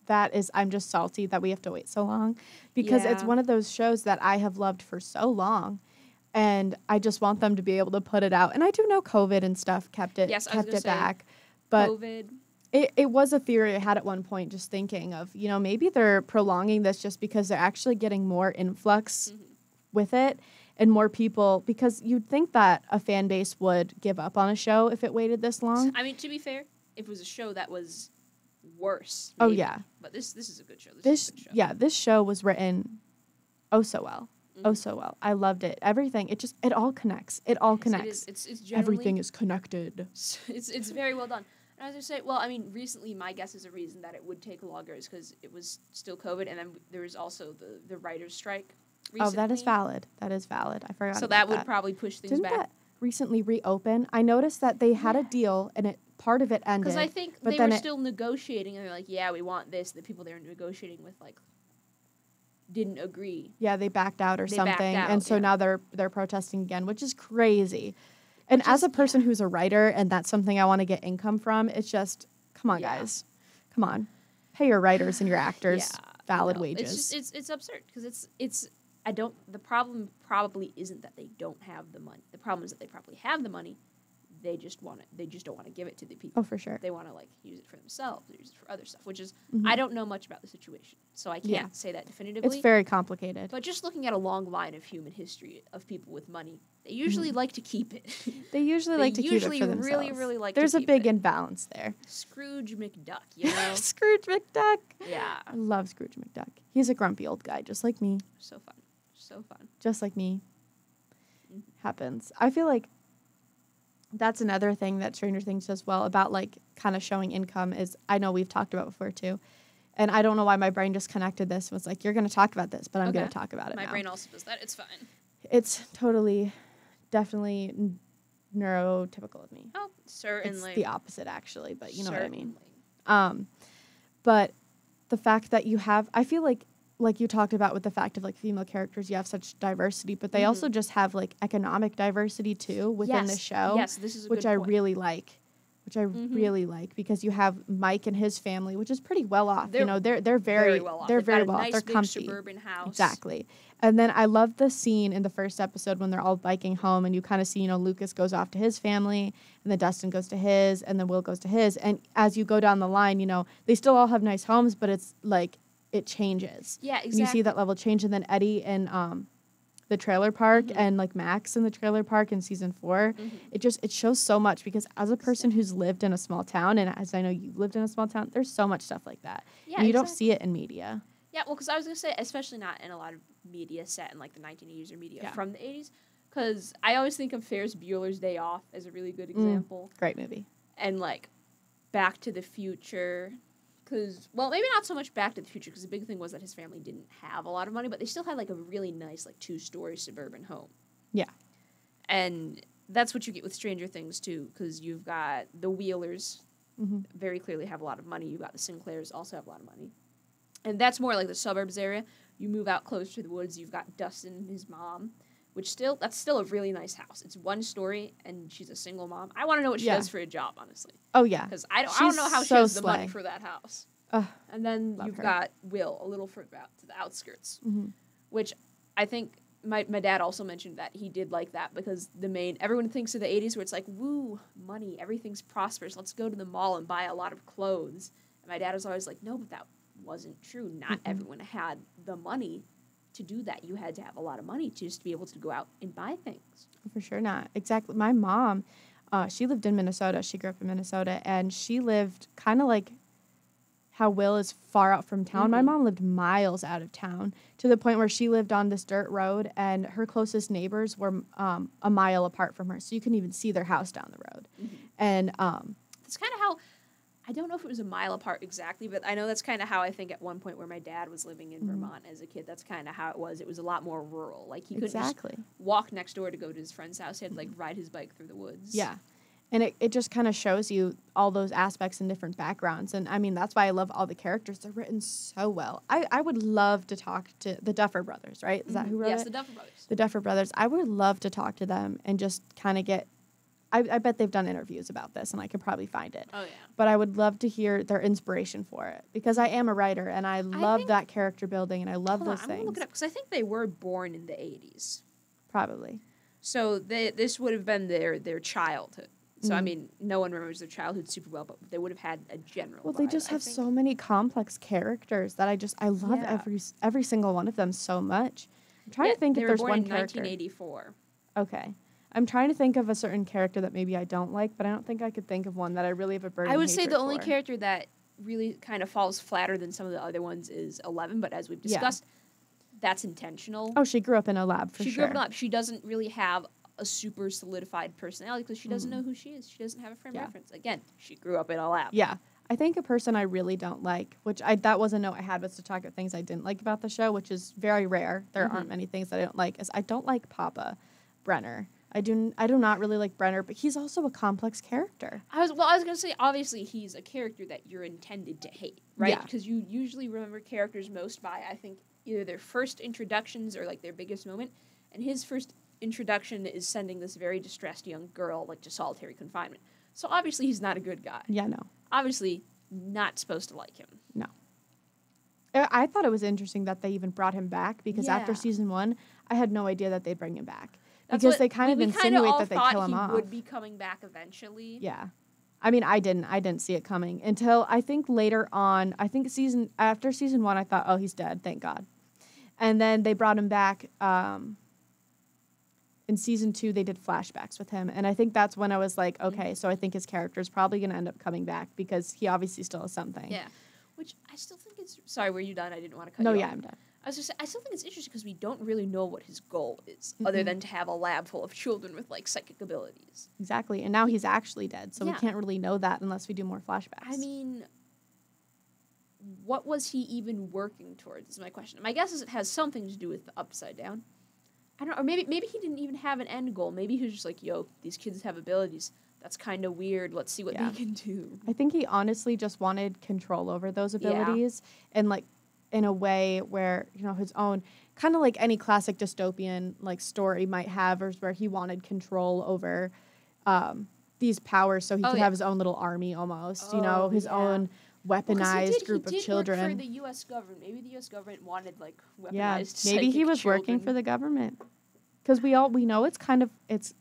that is I'm just salty that we have to wait so long because it's one of those shows that I have loved for so long. And I just want them to be able to put it out. And I do know COVID and stuff kept it back. But COVID. It was a theory I had at one point just thinking of, maybe they're prolonging this just because they're actually getting more influx with it and more people. Because you'd think that a fan base would give up on a show if it waited this long. I mean, to be fair, if it was a show that was worse. Maybe. Oh, yeah. But this is a good show. This show was written so well. Oh, so well. I loved it. Everything. It all connects. It all connects. It's everything is connected. It's very well done. And I was going to say, well, I mean, recently my guess is a reason that it would take longer is because it was still COVID, and then there was also the writer's strike recently. Oh, that is valid. I forgot about that. So that would probably push things back. Didn't that recently reopen? I noticed that they had a deal, and part of it ended. Because I think they were still negotiating, and they're like, yeah, we want this. The people they were negotiating with, like, didn't agree. Yeah, they backed out or They something. backed out, and so yeah. now they're protesting again, which is crazy. And as a person who's a writer and that's something I want to get income from, it's just, come on, guys. Come on. Pay your writers and your actors valid wages. It's absurd because the problem probably isn't that they don't have the money. The problem is that they probably have the money. They just don't want to give it to the people. Oh, for sure. They want to like use it for themselves or use it for other stuff, which is I don't know much about the situation, so I can't say that definitively. It's very complicated. But just looking at a long line of human history of people with money, they usually like to keep it. They usually like to keep it for themselves. Really, really like There's to a keep big it. imbalance there. Scrooge McDuck, you know? Scrooge McDuck. Yeah. I love Scrooge McDuck. He's a grumpy old guy, just like me. So fun. So fun. Just like me. Happens. I feel like that's another thing that Stranger Things does well about, like, kind of showing income is, I know we've talked about before, too. And I don't know why my brain just connected this and was like, you're going to talk about this, but I'm going to talk about it now. My brain also does that. It's fine. It's definitely neurotypical of me. Oh, certainly. It's the opposite, actually, but you know Certainly. what I mean. But the fact that you have, I feel like you talked about with the fact of, like, female characters, you have such diversity, but they also just have, like, economic diversity, too, within the show. Yes, this is a which good I point. really like. Which I really like, because you have Mike and his family, which is pretty well off. They're very well off. They're very well off. They're comfy. Big suburban house. Exactly. And then I love the scene in the first episode when they're all biking home, and you kind of see, Lucas goes off to his family, and then Dustin goes to his, and then Will goes to his. And as you go down the line, they still all have nice homes, but it's like it changes. Yeah, exactly. And you see that level change, and then Eddie and the trailer park and like Max in the trailer park in season 4, it shows so much, because as a person who's lived in a small town, and as I know you lived in a small town, there's so much stuff like that. Yeah, and you don't see it in media. Yeah, well, because I was going to say, especially not in a lot of media set in like the 1980s or media from the 80s, because I always think of Ferris Bueller's Day Off as a really good example. Great movie. And like Back to the Future. Because, well, maybe not so much Back to the Future, because the big thing was that his family didn't have a lot of money, but they still had, like, a really nice, like, 2-story suburban home. Yeah. And that's what you get with Stranger Things, too, because you've got the Wheelers very clearly have a lot of money. You've got the Sinclairs also have a lot of money. And that's more like the suburbs area. You move out closer to the woods, you've got Dustin and his mom, that's still a really nice house. It's 1 story, and she's a single mom. I want to know what she does for a job, honestly. Oh, yeah. Because I don't know how she has the money for that house. And then you've got Will a little further out to the outskirts, which I think my dad also mentioned that he did like that, because everyone thinks of the 80s where it's like, woo, money, everything's prosperous. Let's go to the mall and buy a lot of clothes. And my dad was always like, no, but that wasn't true. Not everyone had the money to do that. You had to have a lot of money to be able to go out and buy things. For sure not. Exactly. My mom, she lived in Minnesota. She grew up in Minnesota, and she lived kind of like how Will is far out from town. My mom lived miles out of town, to the point where she lived on this dirt road, and her closest neighbors were a mile apart from her, so you couldn't even see their house down the road. And that's kind of how, I don't know if it was a mile apart exactly, but I know that's kind of how I think at one point where my dad was living in Vermont as a kid, that's kind of how it was. It was a lot more rural. Like, he couldn't just walk next door to go to his friend's house. He had to, like, ride his bike through the woods. Yeah. And it just kind of shows you all those aspects and different backgrounds. And, I mean, that's why I love all the characters. They're written so well. I would love to talk to the Duffer Brothers, right? Is that who wrote it? Yes, the Duffer Brothers. The Duffer Brothers. I would love to talk to them and just kind of get... I bet they've done interviews about this, and I could probably find it. Oh, yeah. But I would love to hear their inspiration for it, because I am a writer, and I love that character building, and I love those things. I'm going to look it up, because I think they were born in the 80s. Probably. So this would have been their childhood. So, I mean, no one remembers their childhood super well, but they would have had a general vibe, they just have so many complex characters that I love every single one of them so much. I'm trying to think if there's one character. They were born in 1984. Okay. I'm trying to think of a certain character that maybe I don't like, but I don't think I could think of one that I really have a burning hatred for. I would say the only character that really kind of falls flatter than some of the other ones is 11, but as we've discussed, that's intentional. Oh, she grew up in a lab, for sure. She grew up in a lab. She doesn't really have a super solidified personality, because she doesn't know who she is. She doesn't have a frame reference. Again, she grew up in a lab. Yeah. I think a person I really don't like, that was a note I had, was to talk about things I didn't like about the show, which is very rare. There aren't many things that I don't like, is I don't like Papa Brenner. I do not really like Brenner, but he's also a complex character. I was going to say, obviously, he's a character that you're intended to hate, right? Yeah. Because you usually remember characters most by, I think, either their first introductions or like their biggest moment. And his first introduction is sending this very distressed young girl like to solitary confinement. So obviously he's not a good guy. Yeah, no. Obviously not supposed to like him. No. I thought it was interesting that they even brought him back because after season 1, I had no idea that they'd bring him back. Because they kind of insinuate that they kill him off. He would be coming back eventually. Yeah. I mean, I didn't see it coming until I think later on. I think after season 1, I thought, oh, he's dead, thank God. And then they brought him back. In season 2, they did flashbacks with him, and I think that's when I was like, okay, so I think his character is probably going to end up coming back because he obviously still has something. Yeah. Which I still think it's... Sorry, were you done? I didn't want to cut you off. No, yeah, I'm done. I was just saying, I still think it's interesting because we don't really know what his goal is, other than to have a lab full of children with, like, psychic abilities. Exactly, and now he's actually dead, so we can't really know that unless we do more flashbacks. I mean, what was he even working towards is my question. My guess is it has something to do with the Upside Down. I don't know, or maybe he didn't even have an end goal. Maybe he was just like, yo, these kids have abilities. That's kind of weird. Let's see what they can do. I think he honestly just wanted control over those abilities and, like, in a way where, you know, his own, kind of like any classic dystopian, like, story might have, or where he wanted control over these powers so he could have his own little army almost, you know, his own weaponized group of children. Work for the U.S. government. Maybe the U.S. government wanted, like, weaponized maybe he was working for the government. Because we know it's kind of, it's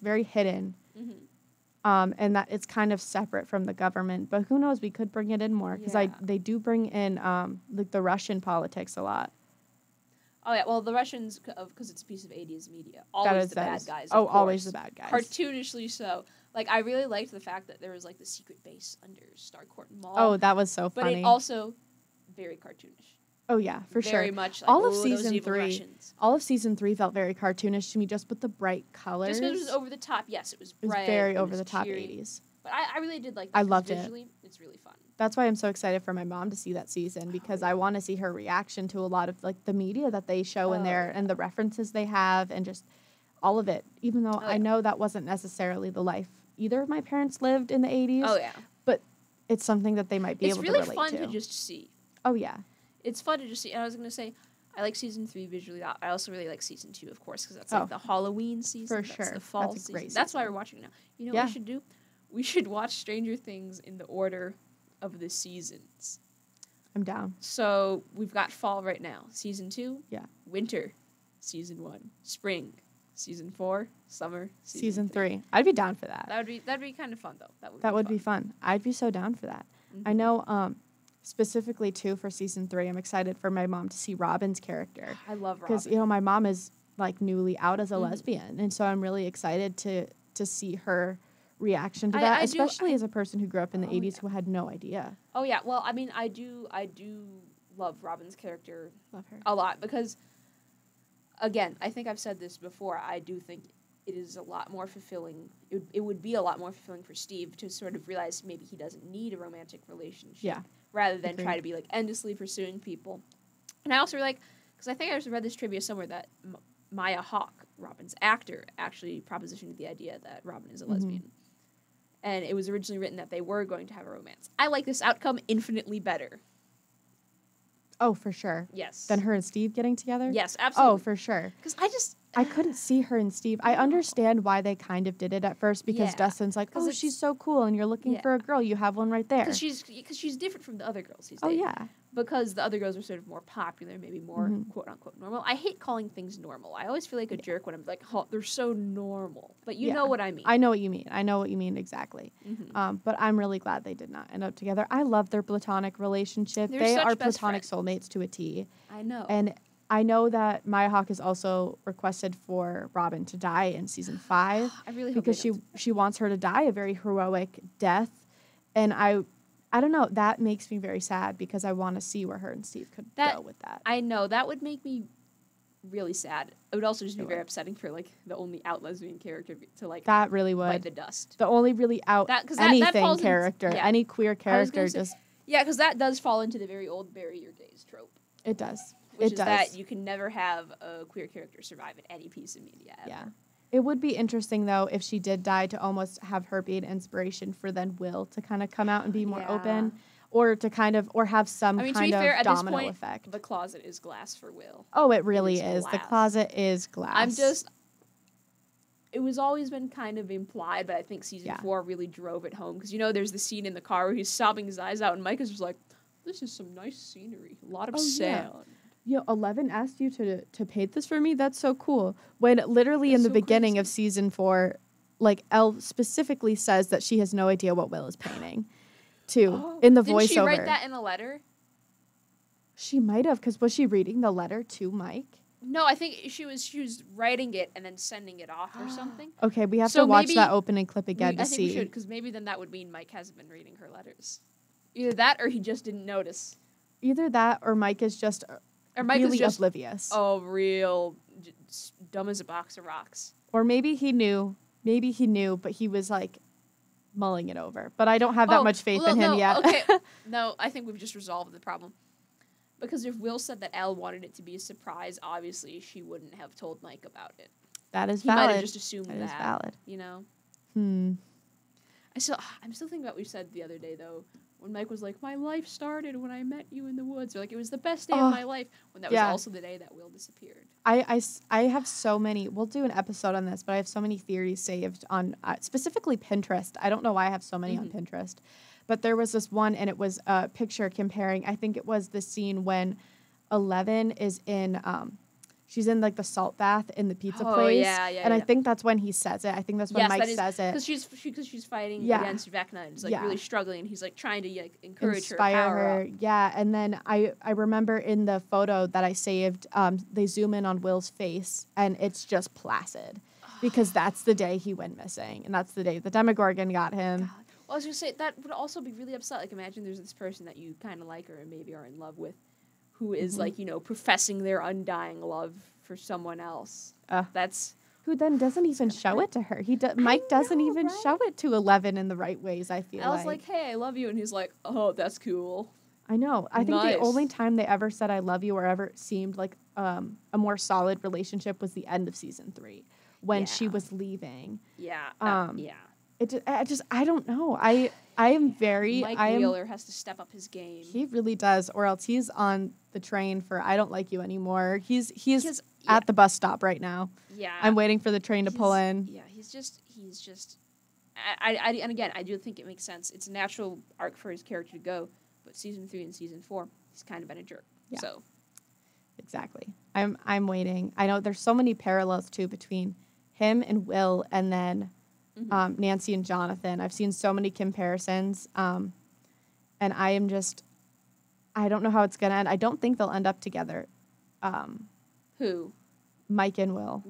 very hidden. And that it's kind of separate from the government, but who knows? We could bring it in more because they do bring in like the Russian politics a lot. Oh yeah, well the Russians, because it's a piece of 80s media, always the bad guys. Oh, always the bad guys. Cartoonishly so. Like I really liked the fact that there was like the secret base under Starcourt Mall. Oh, that was so funny. But it also very cartoonish. Oh yeah, for sure. Very much like, all of season 3 felt very cartoonish to me, just with the bright colors. Just because it was over the top. Yes, it was bright. It was very over the top 80s. But I really did like. I loved visually, it. It's really fun. That's why I'm so excited for my mom to see that season because I want to see her reaction to a lot of like the media that they show in there and the references they have and just all of it. Even though I know that wasn't necessarily the life either of my parents lived in the 80s. Oh yeah. But it's something that they might be able to relate to. It's really fun to just see. Oh yeah. It's fun to just see. And I was going to say, I like season 3 visually. I also really like season 2, of course, because that's like the Halloween season. For sure. That's the fall season. Great season. That's why we're watching now. You know what we should do? We should watch Stranger Things in the order of the seasons. I'm down. So we've got fall right now. Season 2? Yeah. Winter. Season 1. Spring. Season 4. Summer. Season 3. I'd be down for that. That'd be kind of fun, though. That would be fun. I'd be so down for that. Mm-hmm. I know... specifically, too, for season 3, I'm excited for my mom to see Robin's character. I love Robin. Because, you know, my mom is, like, newly out as a lesbian. And so I'm really excited to see her reaction to that, especially as a person who grew up in the 80s who had no idea. Oh, yeah. Well, I mean, I do love Robin's character a lot because, again, I think I've said this before. I do think it is a lot more fulfilling. It would be a lot more fulfilling for Steve to sort of realize maybe he doesn't need a romantic relationship. Yeah. Rather than try to be, like, endlessly pursuing people. And I also like, because I think I just read this trivia somewhere that Maya Hawke, Robin's actor, actually propositioned the idea that Robin is a lesbian. And it was originally written that they were going to have a romance. I like this outcome infinitely better. Oh, for sure. Yes. Than her and Steve getting together? Yes, absolutely. Oh, for sure. Because I couldn't see her and Steve. I understand why they kind of did it at first because Dustin's like, oh, she's so cool, and you're looking for a girl. You have one right there. Because she's different from the other girls he's dating. Oh, yeah. Because the other girls are sort of more popular, maybe more quote-unquote normal. I hate calling things normal. I always feel like a jerk when I'm like, oh, they're so normal. But you know what I mean. I know what you mean. I know what you mean exactly. But I'm really glad they did not end up together. I love their platonic relationship. They are platonic soulmates to a T. I know. And I know that Maya Hawke has also requested for Robin to die in season 5. I really hope because she wants her to die a very heroic death. And I don't know, that makes me very sad because I want to see where her and Steve could go with that. I know, that would make me really sad. It would also just be very upsetting for, like, the only out lesbian character to, like, that really would. bite the dust. The only really out anything character, any queer character just... Yeah, because that does fall into the very old bury your gays trope. It does. Which is that you can never have a queer character survive in any piece of media ever. Yeah. It would be interesting, though, if she did die to almost have her be an inspiration for then Will to kind of come out and be more open. or to kind of, or have some I mean, kind to be of fair, at this domino point, effect. the closet is glass for Will. Oh, it really is is. The glass. closet is glass. It was always been kind of implied, but I think season 4 really drove it home. Because, there's the scene in the car where he's sobbing his eyes out, and Mike is just like, this is some nice scenery. A lot of sound. Yeah, 11 asked you to paint this for me? That's so cool. When literally in the beginning of season 4, like, Elle specifically says that she has no idea what Will is painting, too, in the voiceover. Didn't she write that in a letter? She might have, because was she reading the letter to Mike? No, I think she was writing it and then sending it off or something. Okay, we have to watch that opening clip again to see. I think we should, because maybe then that would mean Mike hasn't been reading her letters. Either that or he just didn't notice. Either that or Mike is just really oblivious. Oh, real dumb as a box of rocks. Or maybe he knew, but he was like mulling it over. But I don't have that much faith in him yet. Okay. No, I think we've just resolved the problem. Because if Will said that Elle wanted it to be a surprise, obviously she wouldn't have told Mike about it. That is valid. He might have just assumed that. That is valid. I'm still thinking about what we said the other day, though, when Mike was like, my life started when I met you in the woods. Or like, it was the best day of my life, when that was also the day that Will disappeared. I have so many, we'll do an episode on this, but I have so many theories saved on, specifically Pinterest. I don't know why I have so many on Pinterest. But there was this one, and it was a picture comparing, I think it was the scene when 11 is in, she's in, like, the salt bath in the pizza place. And I think that's when he says it. I think that's when Mike says it. Because she's fighting against Vecna and is, like, really struggling. And he's, like, trying to, like, inspire her. Yeah, and then I remember in the photo that I saved, they zoom in on Will's face, and it's just placid. Because that's the day he went missing. And that's the day the Demogorgon got him. God. Well, I was going to say, that would also be really upset. Like, imagine there's this person that you kind of like or maybe are in love with who is, like, professing their undying love for someone else. That's... Who then doesn't even show it to her. Mike doesn't even show it to 11 in the right ways, I feel like. I was like, hey, I love you. And he's like, oh, that's cool. I know. I think the only time they ever said I love you or ever seemed like a more solid relationship was the end of season 3 when she was leaving. Yeah. I don't know. I am very... Mike Wheeler has to step up his game. He really does, or else he's on the train for I don't like you anymore. He's at the bus stop right now. Yeah. I'm waiting for the train to pull in. Yeah, he's just... and again, I do think it makes sense. It's a natural arc for his character to go, but season 3 and season 4, he's kind of been a jerk. Yeah. So... Exactly. I'm waiting. I know there's so many parallels, too, between him and Will and then... Nancy and Jonathan. I've seen so many comparisons, and I don't know how it's going to end. I don't think they'll end up together. Who? Mike and Will.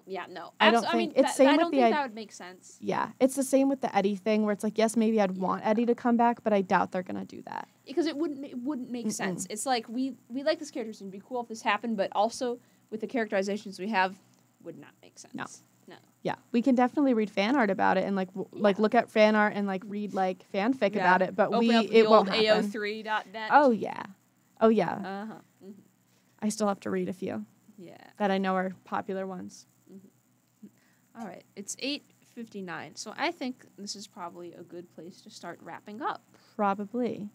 Yeah, no. I don't think that would make sense. Yeah, it's the same with the Eddie thing where it's like, yes, maybe I'd want Eddie to come back, but I doubt they're going to do that. Because it wouldn't make sense. It's like, we like this character, so it'd be cool if this happened, but also with the characterizations we have, would not make sense. No. Yeah, we can definitely read fan art about it and like look at fan art and like read like fanfic about it, but it won't happen. AO3.net. Oh yeah. Uh-huh. Mm-hmm. I still have to read a few. Yeah. That I know are popular ones. Mm-hmm. All right, it's 8:59, so I think this is probably a good place to start wrapping up. Probably.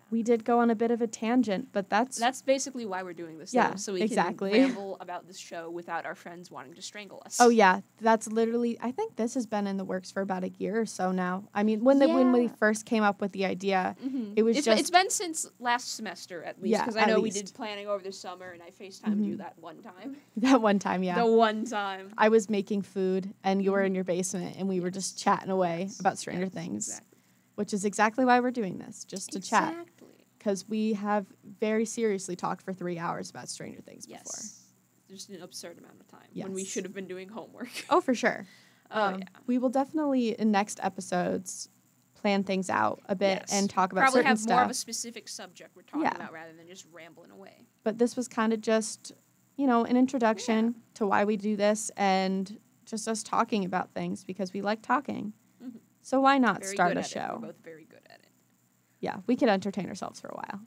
We did go on a bit of a tangent, but that's basically why we're doing this. Yeah, so we can ramble about this show without our friends wanting to strangle us. Oh yeah, that's literally. I think this has been in the works for about a year or so now. I mean, when we first came up with the idea, it was it's been since last semester at least, because I know we did planning over the summer, and I FaceTimed you that one time. That one time, yeah. The one time I was making food, and you were in your basement, and we were just chatting away about Stranger Things, exactly. Which is exactly why we're doing this, just to chat. Because we have very seriously talked for 3 hours about Stranger Things before. Just an absurd amount of time when we should have been doing homework. Oh, for sure. We will definitely, in next episodes, plan things out a bit and talk about certain stuff. Probably have more of a specific subject we're talking about rather than just rambling away. But this was kind of just, an introduction to why we do this and just us talking about things because we like talking. Mm-hmm. So why not start a show? We're both very good at it. Yeah, we could entertain ourselves for a while.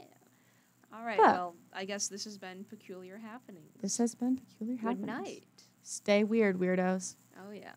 Yeah. All right, well, I guess this has been Peculiar Happenings. This has been Peculiar Happenings. Good night. Stay weird, weirdos. Oh, yeah.